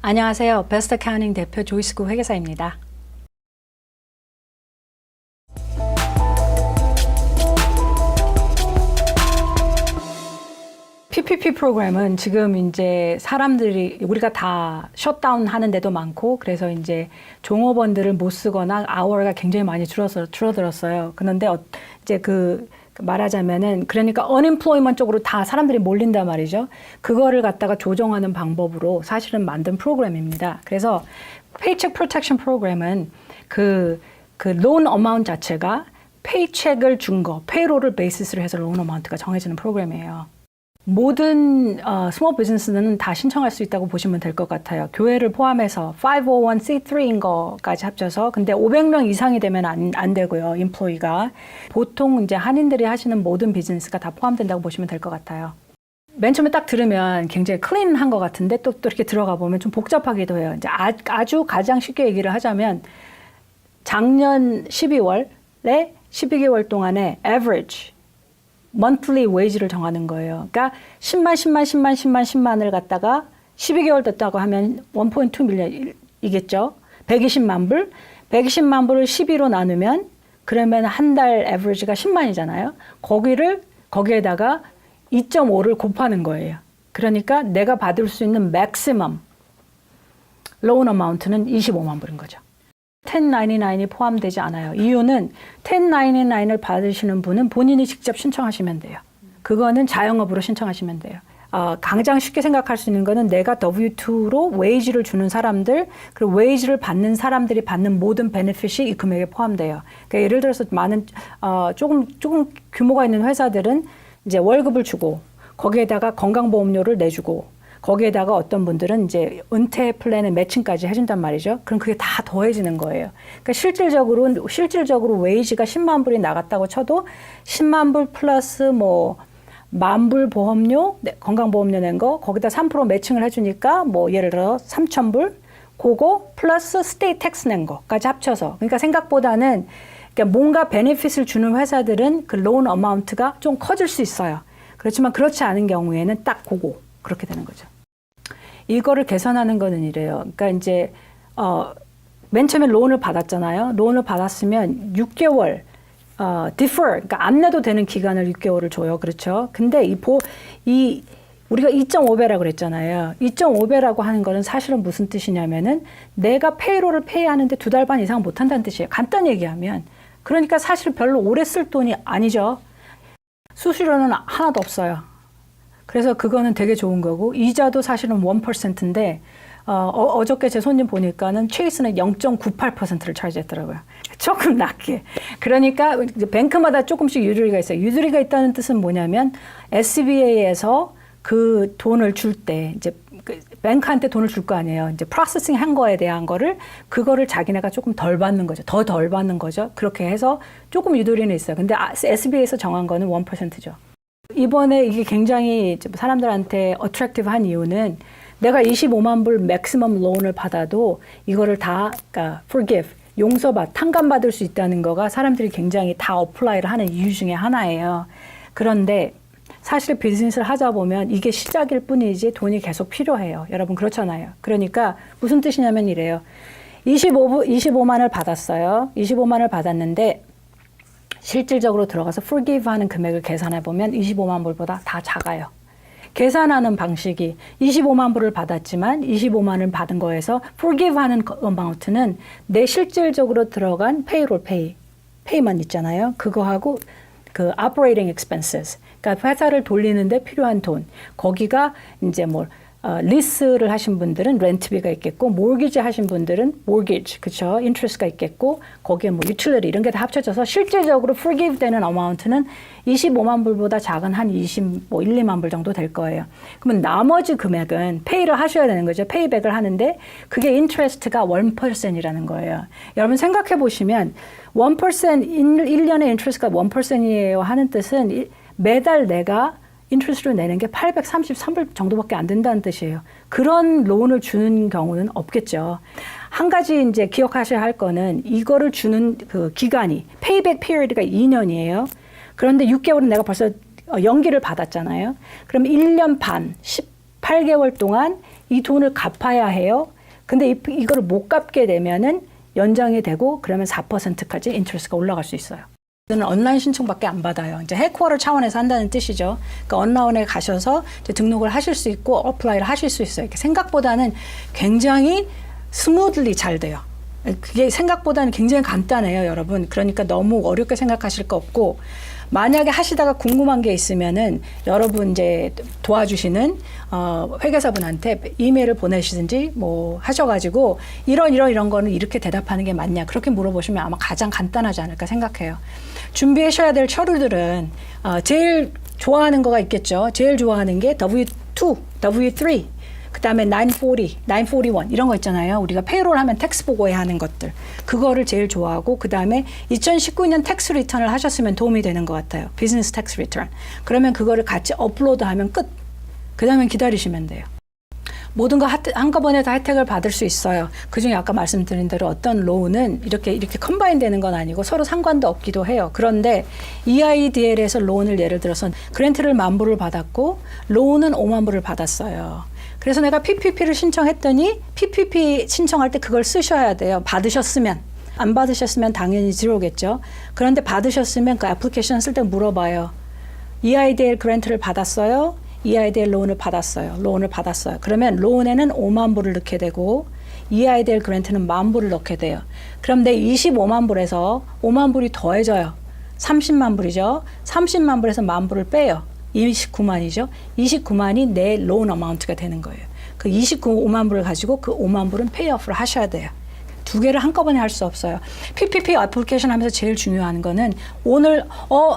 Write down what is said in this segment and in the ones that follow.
안녕하세요. 베스트 어카운팅 대표 조이스구 회계사입니다. PPP 프로그램은 지금 이제 사람들이 우리가 다 셧다운 하는 데도 많고 그래서 이제 종업원들을 못 쓰거나 아워가 굉장히 많이 줄어들었어요. 그런데 이제 말하자면은 그러니까 unemployment 쪽으로 다 사람들이 몰린단 말이죠. 그거를 갖다가 조정하는 방법으로 사실은 만든 프로그램입니다. 그래서 Paycheck Protection 프로그램은 그 loan amount 자체가 페이첵을 준 거, 페이롤을 베이시스로 해서 loan amount가 정해지는 프로그램이에요. 모든 스몰 비즈니스는 다 신청할 수 있다고 보시면 될 것 같아요. 교회를 포함해서 501c3인 거까지 합쳐서. 근데 500명 이상이 되면 안 되고요. 인플로이가. 보통 이제 한인들이 하시는 모든 비즈니스가 다 포함된다고 보시면 될 것 같아요. 맨 처음에 딱 들으면 굉장히 클린한 것 같은데 또 이렇게 들어가 보면 좀 복잡하기도 해요. 이제 아주 가장 쉽게 얘기를 하자면 작년 12월에 12개월 동안에 average monthly wage를 정하는 거예요. 그러니까 10만을 갖다가 12개월 됐다고 하면 1.2 밀리언이겠죠. 120만 불. 120만 불을 12로 나누면 그러면 한 달 average가 10만이잖아요. 거기에다가 2.5를 곱하는 거예요. 그러니까 내가 받을 수 있는 maximum loan amount는 25만 불인 거죠. 1099이 포함되지 않아요. 이유는 1099을 받으시는 분은 본인이 직접 신청하시면 돼요. 그거는 자영업으로 신청하시면 돼요. 가장 쉽게 생각할 수 있는 거는 내가 W2로 웨이지를 주는 사람들, 그리고 웨이지를 받는 사람들이 받는 모든 베네핏이 이 금액에 포함돼요. 그러니까 예를 들어서 조금 규모가 있는 회사들은 이제 월급을 주고 거기에다가 건강보험료를 내주고 거기에다가 어떤 분들은 이제 은퇴 플랜의 매칭까지 해준단 말이죠. 그럼 그게 다 더해지는 거예요. 그러니까 실질적으로 웨이지가 10만 불이 나갔다고 쳐도 10만 불 플러스 뭐 10,000불 보험료, 건강보험료 낸 거, 거기다 3% 매칭을 해주니까 뭐 예를 들어 3,000불, 그거 플러스 스테이트 텍스 낸 거까지 합쳐서. 그러니까 생각보다는 그러니까 뭔가 베네핏을 주는 회사들은 그 로운 어마운트가 좀 커질 수 있어요. 그렇지만 그렇지 않은 경우에는 딱 그렇게 되는 거죠. 이거를 계산하는 거는 이래요. 그러니까 이제 맨 처음에 론을 받았잖아요. 론을 받았으면 6개월 defer, 그러니까 안 내도 되는 기간을 6개월을 줘요. 그렇죠? 근데 우리가 2.5배라고 그랬잖아요. 2.5배라고 하는 거는 사실은 무슨 뜻이냐면은 내가 페이롤을 페이하는데 2달 반 이상 못 한다는 뜻이에요. 간단히 얘기하면. 그러니까 사실 별로 오래 쓸 돈이 아니죠. 수수료는 하나도 없어요. 그래서 그거는 되게 좋은 거고, 이자도 사실은 1%인데, 어저께 제 손님 보니까는 체이스는 0.98%를 차지했더라고요. 조금 낮게. 그러니까 뱅크마다 조금씩 유도리가 있어요. 유도리가 있다는 뜻은 뭐냐면, SBA에서 그 돈을 줄 때, 이제 뱅크한테 돈을 줄 거 아니에요. 이제 프로세싱 한 거에 대한 그거를 자기네가 조금 덜 받는 거죠. 더 덜 받는 거죠. 그렇게 해서 조금 유도리는 있어요. 근데 SBA에서 정한 거는 1%죠. 이번에 이게 굉장히 사람들한테 어트랙티브한 이유는 내가 25만 불 맥시멈 론을 받아도 이거를 그러니까 forgive, 탕감받을 수 있다는 거가 사람들이 굉장히 다 어플라이를 하는 이유 중에 하나예요. 그런데 사실 비즈니스를 하다 보면 이게 시작일 뿐이지 돈이 계속 필요해요. 여러분 그렇잖아요. 그러니까 무슨 뜻이냐면 이래요. 25만을 받았어요. 25만을 받았는데 실질적으로 들어가서 forgive 하는 금액을 계산해 보면 25만 불보다 다 작아요. 계산하는 방식이 25만 불을 받았지만 25만을 받은 거에서 forgive 하는 어마운트는 내 실질적으로 들어간 페이만 있잖아요. 그거하고 그 operating expenses, 그러니까 회사를 돌리는데 필요한 돈, 거기가 이제 리스를 하신 분들은 렌트비가 있겠고, 모기지 하신 분들은 모기지, 그쵸? 인트레스트가 있겠고, 거기에 유틸리티 이런 게 다 합쳐져서 실질적으로 forgive 되는 어마운트는 25만 불보다 작은 한 1, 2만 불 정도 될 거예요. 그러면 나머지 금액은 페이를 하셔야 되는 거죠. 페이백을 하는데 그게 인트레스트가 1%이라는 거예요. 여러분 생각해 보시면 1%, 1년에 인트레스트가 1%이에요 하는 뜻은 매달 내가 인트레스트를 내는 게 833불 정도밖에 안 된다는 뜻이에요. 그런 론을 주는 경우는 없겠죠. 한 가지 이제 기억하셔야 할 거는 이거를 주는 그 기간이 페이백 피리어드가 2년이에요. 그런데 6개월은 내가 벌써 연기를 받았잖아요. 그럼 1년 반, 18개월 동안 이 돈을 갚아야 해요. 근데 이거를 못 갚게 되면은 연장이 되고 그러면 4%까지 인트레스가 올라갈 수 있어요. 이는 온라인 신청밖에 안 받아요. 이제 헤드쿼터 차원에서 한다는 뜻이죠. 그러니까 온라인에 가셔서 이제 등록을 하실 수 있고 어플라이를 하실 수 있어요. 생각보다는 굉장히 스무들리 잘 돼요. 그게 생각보다는 굉장히 간단해요, 여러분. 그러니까 너무 어렵게 생각하실 거 없고, 만약에 하시다가 궁금한 게 있으면은 여러분 이제 도와주시는 회계사분한테 이메일을 보내시든지 뭐 하셔가지고 이런 거는 이렇게 대답하는 게 맞냐 그렇게 물어보시면 아마 가장 간단하지 않을까 생각해요. 준비하셔야 될 서류들은 제일 좋아하는 거가 있겠죠. 제일 좋아하는 게 W2, W3. 그다음에 940, 941 이런 거 있잖아요. 우리가 페이롤 하면 텍스 보고해야 하는 것들. 그거를 제일 좋아하고 그다음에 2019년 텍스 리턴을 하셨으면 도움이 되는 것 같아요. 비즈니스 텍스 리턴. 그러면 그거를 같이 업로드하면 끝. 그다음에 기다리시면 돼요. 모든 거 한꺼번에 다 혜택을 받을 수 있어요. 그중에 아까 말씀드린 대로 어떤 로우는 이렇게 컴바인 되는 건 아니고 서로 상관도 없기도 해요. 그런데 EIDL에서 로운을 예를 들어서 그랜트를 10,000불을 받았고 로우는 50,000불을 받았어요. 그래서 내가 PPP를 신청했더니 PPP 신청할 때 그걸 쓰셔야 돼요. 받으셨으면. 안 받으셨으면 당연히 제로겠죠. 그런데 받으셨으면 그 애플리케이션 쓸 때 물어봐요. EIDL 그랜트를 받았어요? EIDL 로운을 받았어요. 로운을 받았어요. 그러면 로운에는 50,000불을 넣게 되고 EIDL 그랜트는 10,000불을 넣게 돼요. 그럼 내 250,000불에서 50,000불이 더해져요. 300,000불이죠. 300,000불에서 10,000불을 빼요. 29만이죠. 29만이 내 로운 어마운트가 되는 거예요. 그 25만불을 가지고 그 50,000불은 페이오프를 하셔야 돼요. 두 개를 한꺼번에 할 수 없어요. PPP 애플리케이션 하면서 제일 중요한 거는 오늘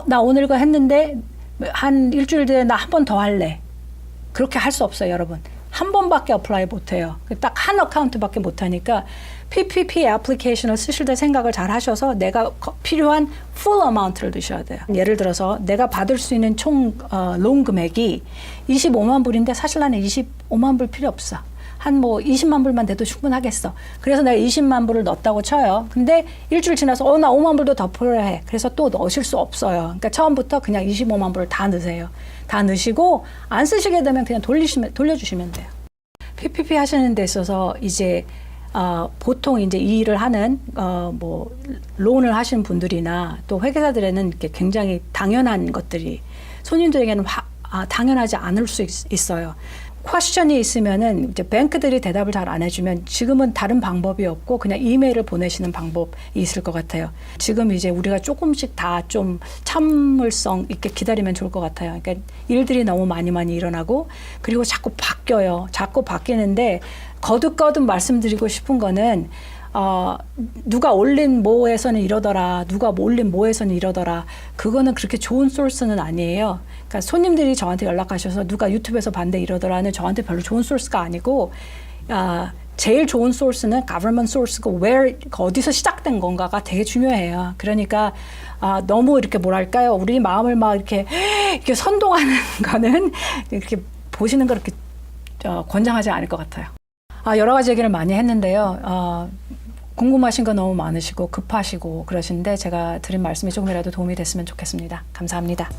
나 오늘 이거 했는데 한 일주일 뒤에 나 한 번 더 할래. 그렇게 할 수 없어요, 여러분. 한 번밖에 어플라이 못해요. 딱 한 어카운트밖에 못하니까 PPP 애플리케이션을 쓰실 때 생각을 잘 하셔서 내가 필요한 full amount를 넣으셔야 돼요. 예를 들어서 내가 받을 수 있는 총 론 금액이 250,000불인데 사실 나는 250,000불 필요 없어. 한 뭐 200,000불만 돼도 충분하겠어. 그래서 내가 200,000불을 넣었다고 쳐요. 근데 일주일 지나서 나 50,000불도 더 필요해. 그래서 또 넣으실 수 없어요. 그러니까 처음부터 그냥 250,000불을 다 넣으세요. 다 넣으시고 안 쓰시게 되면 그냥 돌려주시면 돼요. PPP 하시는 데 있어서 이제 보통 이제 이 일을 하는 뭐 론을 하시는 분들이나 또 회계사들에는 이렇게 굉장히 당연한 것들이 손님들에게는 당연하지 않을 수 있어요. 퀘스천이 있으면은 이제 뱅크들이 대답을 잘 안 해주면 지금은 다른 방법이 없고 그냥 이메일을 보내시는 방법이 있을 것 같아요. 지금 이제 우리가 조금씩 다 좀 참을성 있게 기다리면 좋을 것 같아요. 그러니까 일들이 너무 많이 일어나고 그리고 자꾸 바뀌어요. 자꾸 바뀌는데 거듭거듭 말씀드리고 싶은 거는 누가 올린 뭐에서는 이러더라, 누가 올린 뭐에서는 이러더라. 그거는 그렇게 좋은 소스는 아니에요. 그러니까 손님들이 저한테 연락하셔서 누가 유튜브에서 봤는데 이러더라는 저한테 별로 좋은 소스가 아니고, 제일 좋은 소스는 government source고 어디서 시작된 건가가 되게 중요해요. 그러니까 너무 이렇게 뭐랄까요, 우리 마음을 막 이렇게 선동하는 거는 이렇게 보시는 거 이렇게 권장하지 않을 것 같아요. 여러 가지 얘기를 많이 했는데요. 궁금하신 거 너무 많으시고 급하시고 그러신데 제가 드린 말씀이 조금이라도 도움이 됐으면 좋겠습니다. 감사합니다.